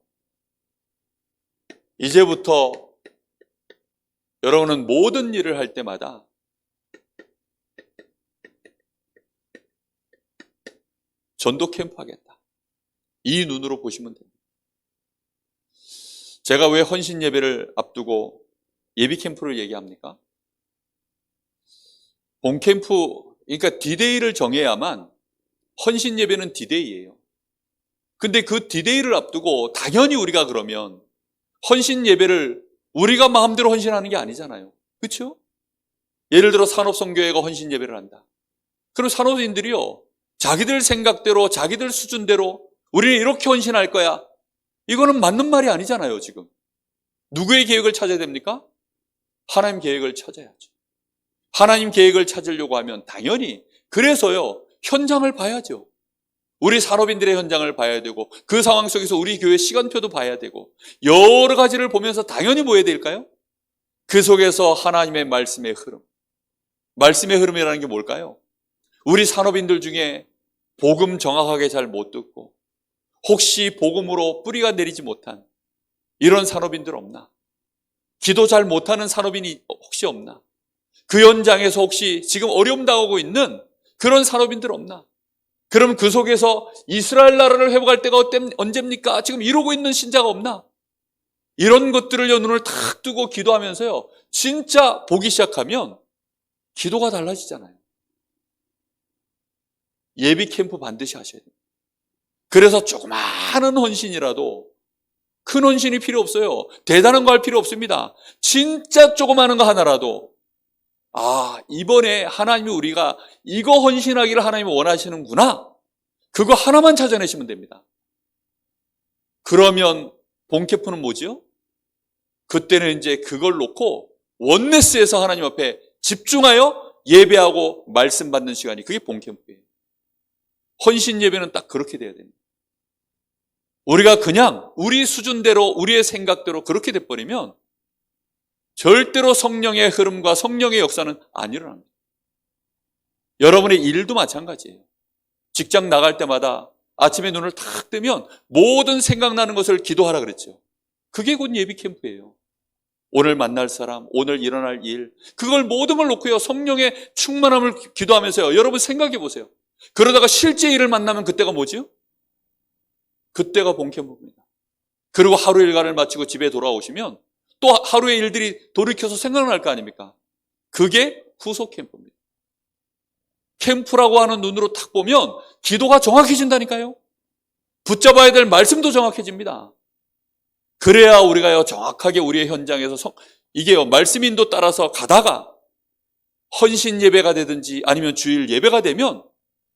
이제부터 여러분은 모든 일을 할 때마다 전도 캠프 하겠다. 이 눈으로 보시면 됩니다. 제가 왜 헌신 예배를 앞두고 예비 캠프를 얘기합니까? 본 캠프, 그러니까 디데이를 정해야만 헌신 예배는 디데이예요. 근데 그 디데이를 앞두고 당연히 우리가 그러면 헌신 예배를 우리가 마음대로 헌신하는 게 아니잖아요. 그렇죠? 예를 들어 산업선교회가 헌신 예배를 한다. 그럼 산업인들이요, 자기들 생각대로 자기들 수준대로 우리는 이렇게 헌신할 거야. 이거는 맞는 말이 아니잖아요. 지금 누구의 계획을 찾아야 됩니까? 하나님 계획을 찾아야죠. 하나님 계획을 찾으려고 하면 당연히, 그래서요, 현장을 봐야죠. 우리 산업인들의 현장을 봐야 되고, 그 상황 속에서 우리 교회 시간표도 봐야 되고, 여러 가지를 보면서 당연히 뭐 해야 될까요? 그 속에서 하나님의 말씀의 흐름. 말씀의 흐름이라는 게 뭘까요? 우리 산업인들 중에 복음 정확하게 잘 못 듣고 혹시 복음으로 뿌리가 내리지 못한 이런 산업인들 없나? 기도 잘 못하는 산업인이 혹시 없나? 그 현장에서 혹시 지금 어려움 당하고 있는 그런 산업인들 없나? 그럼 그 속에서 이스라엘 나라를 회복할 때가 언제입니까? 지금 이러고 있는 신자가 없나? 이런 것들을 눈을 탁 뜨고 기도하면서요, 진짜 보기 시작하면 기도가 달라지잖아요. 예비 캠프 반드시 하셔야 돼요. 그래서 조그마한 헌신이라도, 큰 헌신이 필요 없어요. 대단한 거 할 필요 없습니다. 진짜 조그마한 거 하나라도, 이번에 하나님이 우리가 이거 헌신하기를 하나님이 원하시는구나, 그거 하나만 찾아내시면 됩니다. 그러면 본캠프는 뭐지요? 그때는 이제 그걸 놓고 원네스에서 하나님 앞에 집중하여 예배하고 말씀 받는 시간이, 그게 본캠프예요. 헌신 예배는 딱 그렇게 돼야 됩니다. 우리가 그냥 우리 수준대로 우리의 생각대로 그렇게 돼버리면 절대로 성령의 흐름과 성령의 역사는 안 일어납니다. 여러분의 일도 마찬가지예요. 직장 나갈 때마다 아침에 눈을 탁 뜨면 모든 생각나는 것을 기도하라 그랬죠. 그게 곧 예비 캠프예요. 오늘 만날 사람, 오늘 일어날 일, 그걸 모든 걸 놓고요, 성령의 충만함을 기도하면서요, 여러분 생각해 보세요. 그러다가 실제 일을 만나면 그때가 뭐지요? 그때가 본캠프입니다. 그리고 하루 일과를 마치고 집에 돌아오시면 또 하루의 일들이 돌이켜서 생각날 거 아닙니까? 그게 후속 캠프입니다. 캠프라고 하는 눈으로 딱 보면 기도가 정확해진다니까요. 붙잡아야 될 말씀도 정확해집니다. 그래야 우리가요, 정확하게 우리의 현장에서 이게요, 말씀 인도 따라서 가다가 헌신 예배가 되든지 아니면 주일 예배가 되면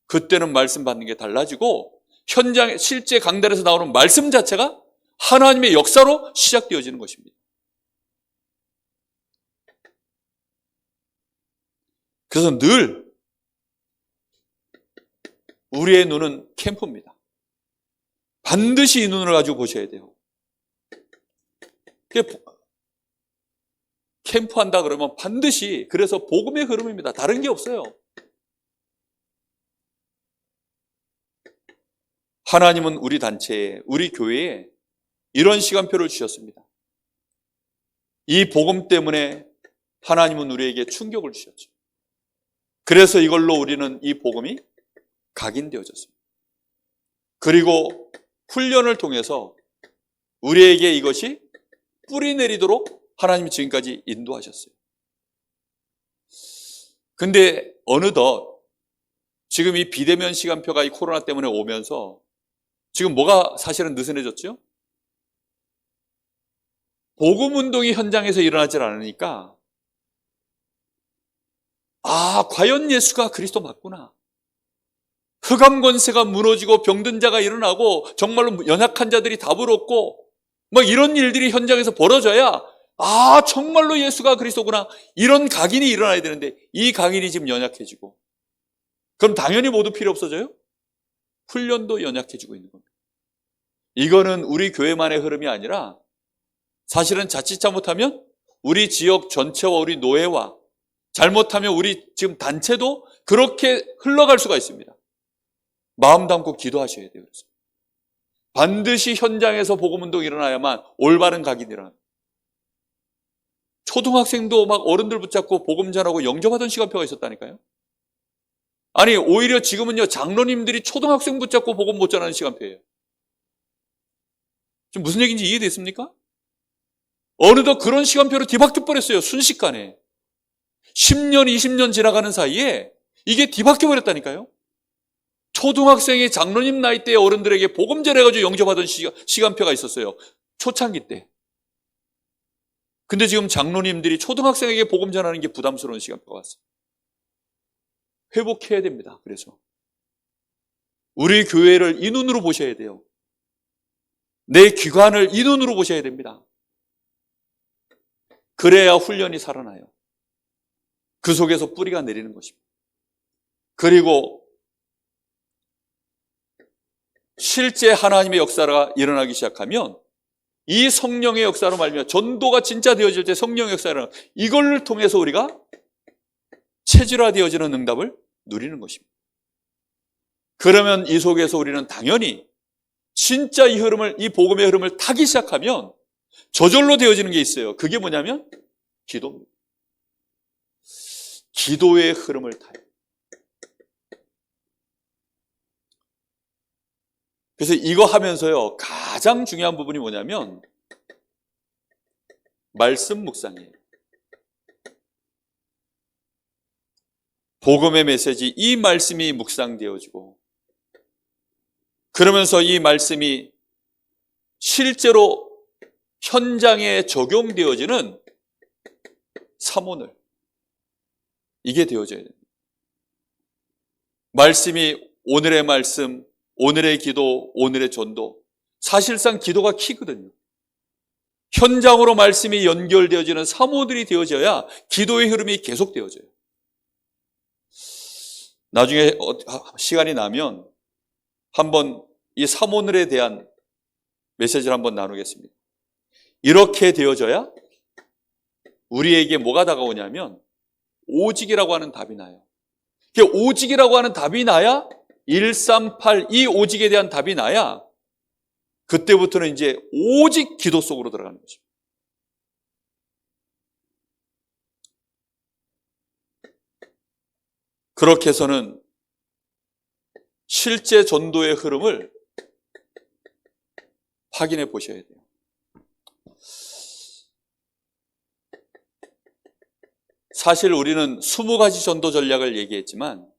그때는 말씀 받는 게 달라지고, 현장에 실제 강단에서 나오는 말씀 자체가 하나님의 역사로 시작되어지는 것입니다. 그래서 늘 우리의 눈은 캠프입니다. 반드시 이 눈을 가지고 보셔야 돼요. 캠프한다 그러면 반드시, 그래서 복음의 흐름입니다. 다른 게 없어요. 하나님은 우리 단체에, 우리 교회에 이런 시간표를 주셨습니다. 이 복음 때문에 하나님은 우리에게 충격을 주셨죠. 그래서 이걸로 우리는 이 복음이 각인되어졌습니다. 그리고 훈련을 통해서 우리에게 이것이 뿌리 내리도록 하나님이 지금까지 인도하셨어요. 근데 어느덧 지금 이 비대면 시간표가 이 코로나 때문에 오면서 지금 뭐가 사실은 느슨해졌죠? 복음 운동이 현장에서 일어나질 않으니까, 과연 예수가 그리스도 맞구나. 흑암 권세가 무너지고 병든 자가 일어나고 정말로 연약한 자들이 답을 얻고 막 이런 일들이 현장에서 벌어져야 정말로 예수가 그리스도구나, 이런 각인이 일어나야 되는데 이 각인이 지금 연약해지고, 그럼 당연히 모두 필요 없어져요? 훈련도 연약해지고 있는 겁니다. 이거는 우리 교회만의 흐름이 아니라 사실은 자칫 잘못하면 우리 지역 전체와 우리 노예와, 잘못하면 우리 지금 단체도 그렇게 흘러갈 수가 있습니다. 마음 담고 기도하셔야 돼요. 그래서 반드시 현장에서 복음운동이 일어나야만 올바른 각인이 일어납니다. 초등학생도 막 어른들 붙잡고 복음 전하고 영접하던 시간표가 있었다니까요. 아니 오히려 지금은요 장로님들이 초등학생 붙잡고 복음 못 전하는 시간표예요. 지금 무슨 얘기인지 이해됐습니까? 어느덧 그런 시간표로 뒤바뀌어 버렸어요. 순식간에 10년 20년 지나가는 사이에 이게 뒤바뀌어 버렸다니까요. 초등학생이 장로님 나이대의 어른들에게 복음 전해가지고 영접하던 시간표가 있었어요. 초창기 때. 근데 지금 장로님들이 초등학생에게 복음 전하는 게 부담스러운 시간표가 왔어요. 회복해야 됩니다. 그래서 우리 교회를 이 눈으로 보셔야 돼요. 내 기관을 이 눈으로 보셔야 됩니다. 그래야 훈련이 살아나요. 그 속에서 뿌리가 내리는 것입니다. 그리고 실제 하나님의 역사가 일어나기 시작하면 이 성령의 역사로 말미암아 전도가 진짜 되어질 때 성령의 역사를 이걸 통해서 우리가 체질화되어지는 응답을 누리는 것입니다. 그러면 이 속에서 우리는 당연히 진짜 이 흐름을, 이 복음의 흐름을 타기 시작하면 저절로 되어지는 게 있어요. 그게 뭐냐면 기도입니다. 기도의 흐름을 타요. 그래서 이거 하면서요 가장 중요한 부분이 뭐냐면 말씀 묵상이에요. 복음의 메시지, 이 말씀이 묵상되어지고 그러면서 이 말씀이 실제로 현장에 적용되어지는 사모늘, 이게 되어져야 됩니다. 말씀이 오늘의 말씀, 오늘의 기도, 오늘의 전도, 사실상 기도가 키거든요. 현장으로 말씀이 연결되어지는 사모들이 되어져야 기도의 흐름이 계속 되어져요. 나중에 시간이 나면 한번 이 사모늘에 대한 메시지를 한번 나누겠습니다. 이렇게 되어져야 우리에게 뭐가 다가오냐면 오직이라고 하는 답이 나요. 오직이라고 하는 답이 나야 138, 이 오직에 대한 답이 나야 그때부터는 이제 오직 기도 속으로 들어가는 것입니다. 그렇게 해서는 실제 전도의 흐름을 확인해 보셔야 돼요. 사실 우리는 20가지 전도 전략을 얘기했지만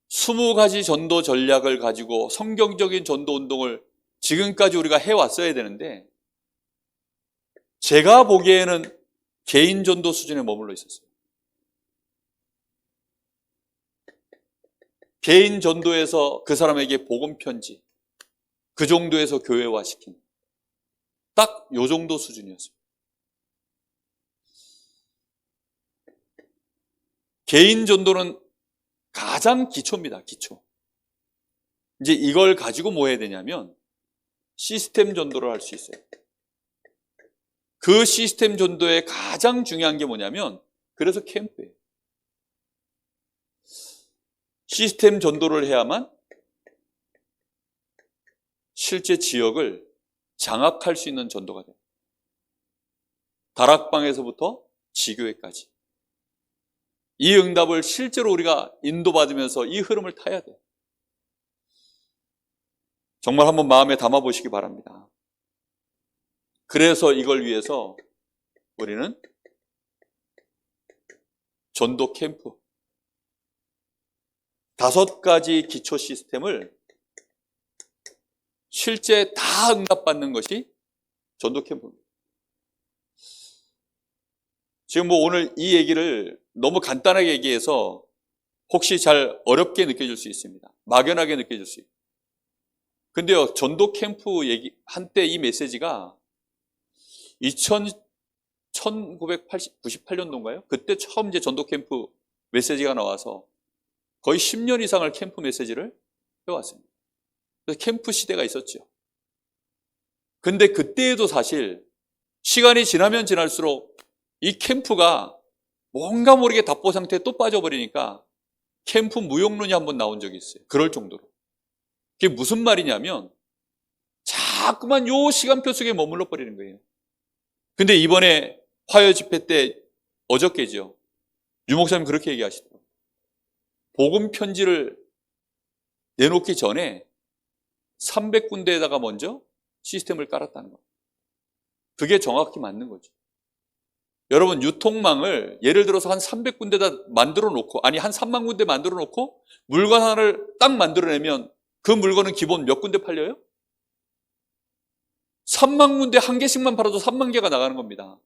20가지 전도 전략을 가지고 성경적인 전도 운동을 지금까지 우리가 해왔어야 되는데 제가 보기에는 개인 전도 수준에 머물러 있었어요. 개인 전도에서 그 사람에게 복음 편지, 그 정도에서 교회화시킨 딱 요 정도 수준이었어요. 개인 전도는 가장 기초입니다. 기초. 이제 이걸 가지고 뭐 해야 되냐면 시스템 전도를 할 수 있어요. 그 시스템 전도의 가장 중요한 게 뭐냐면 그래서 캠프예요. 시스템 전도를 해야만 실제 지역을 장악할 수 있는 전도가 돼요. 다락방에서부터 지교회까지. 이 응답을 실제로 우리가 인도받으면서 이 흐름을 타야 돼요. 정말 한번 마음에 담아보시기 바랍니다. 그래서 이걸 위해서 우리는 전도 캠프 5가지 기초 시스템을 실제 다 응답받는 것이 전도 캠프입니다. 지금 뭐 오늘 이 얘기를 너무 간단하게 얘기해서 혹시 잘 어렵게 느껴질 수 있습니다. 막연하게 느껴질 수 있습니다. 근데요, 전도 캠프 얘기, 한때 이 메시지가 1998년도인가요? 그때 처음 이제 전도 캠프 메시지가 나와서 거의 10년 이상을 캠프 메시지를 해왔습니다. 그래서 캠프 시대가 있었죠. 근데 그때에도 사실 시간이 지나면 지날수록 이 캠프가 뭔가 모르게 답보 상태에 또 빠져버리니까 캠프 무용론이 한번 나온 적이 있어요. 그럴 정도로. 그게 무슨 말이냐면 자꾸만 요 시간표 속에 머물러 버리는 거예요. 근데 이번에 화요 집회 때 어저께죠. 유 목사님 그렇게 얘기하시더라고요. 복음 편지를 내놓기 전에 300군데에다가 먼저 시스템을 깔았다는 거예요. 그게 정확히 맞는 거죠. 여러분, 유통망을 예를 들어서 한 300군데다 만들어 놓고, 아니 한 3만 군데 만들어 놓고 물건 하나를 딱 만들어내면 그 물건은 기본 몇 군데 팔려요? 3만 군데 한 개씩만 팔아도 3만 개가 나가는 겁니다.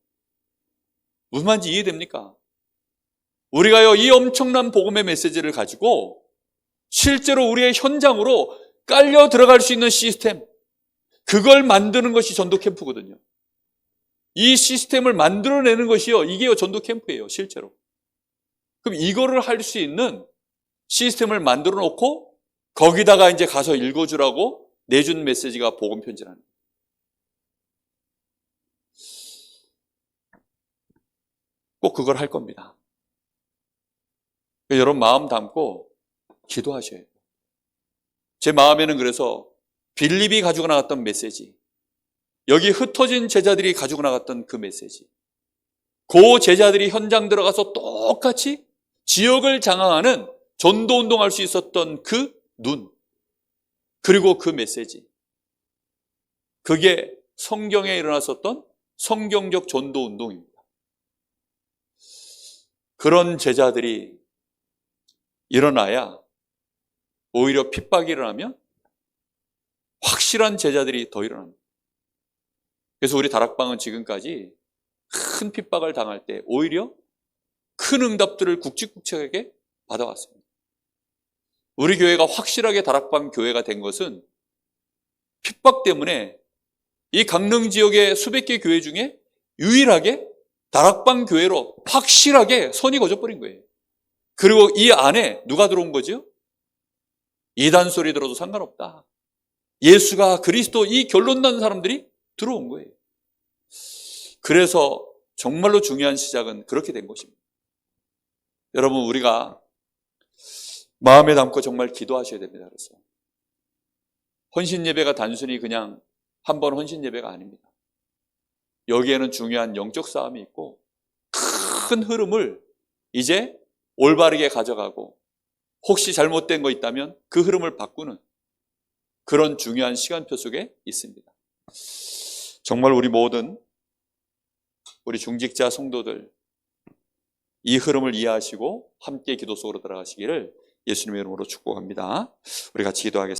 무슨 말인지 이해됩니까? 우리가요, 이 엄청난 복음의 메시지를 가지고 실제로 우리의 현장으로 깔려 들어갈 수 있는 시스템, 그걸 만드는 것이 전도 캠프거든요. 이 시스템을 만들어내는 것이요, 이게 전도 캠프예요, 실제로. 그럼 이거를 할 수 있는 시스템을 만들어 놓고 거기다가 이제 가서 읽어주라고 내준 메시지가 복음 편지라는 거예요. 꼭 그걸 할 겁니다. 여러분 마음 담고 기도하셔야 돼요. 제 마음에는 그래서 빌립이 가지고 나갔던 메시지, 여기 흩어진 제자들이 가지고 나갔던 그 메시지, 그 제자들이 현장 들어가서 똑같이 지역을 장악하는 전도 운동할 수 있었던 그 눈, 그리고 그 메시지, 그게 성경에 일어났었던 성경적 전도 운동입니다. 그런 제자들이 일어나야 오히려 핍박이 일어나면 확실한 제자들이 더 일어납니다. 그래서 우리 다락방은 지금까지 큰 핍박을 당할 때 오히려 큰 응답들을 굵직굵직하게 받아왔습니다. 우리 교회가 확실하게 다락방 교회가 된 것은 핍박 때문에 이 강릉 지역의 수백 개 교회 중에 유일하게 다락방 교회로 확실하게 선이 거져버린 거예요. 그리고 이 안에 누가 들어온 거죠? 이단 소리 들어도 상관없다, 예수가 그리스도, 이 결론 난 사람들이 들어온 거예요. 그래서 정말로 중요한 시작은 그렇게 된 것입니다. 여러분, 우리가 마음에 담고 정말 기도하셔야 됩니다. 그래서 헌신 예배가 단순히 그냥 한 번 헌신 예배가 아닙니다. 여기에는 중요한 영적 싸움이 있고 큰 흐름을 이제 올바르게 가져가고 혹시 잘못된 거 있다면 그 흐름을 바꾸는 그런 중요한 시간표 속에 있습니다. 정말 우리 모든 우리 중직자 성도들 이 흐름을 이해하시고 함께 기도 속으로 들어가시기를 예수님의 이름으로 축복합니다. 우리 같이 기도하겠습니다.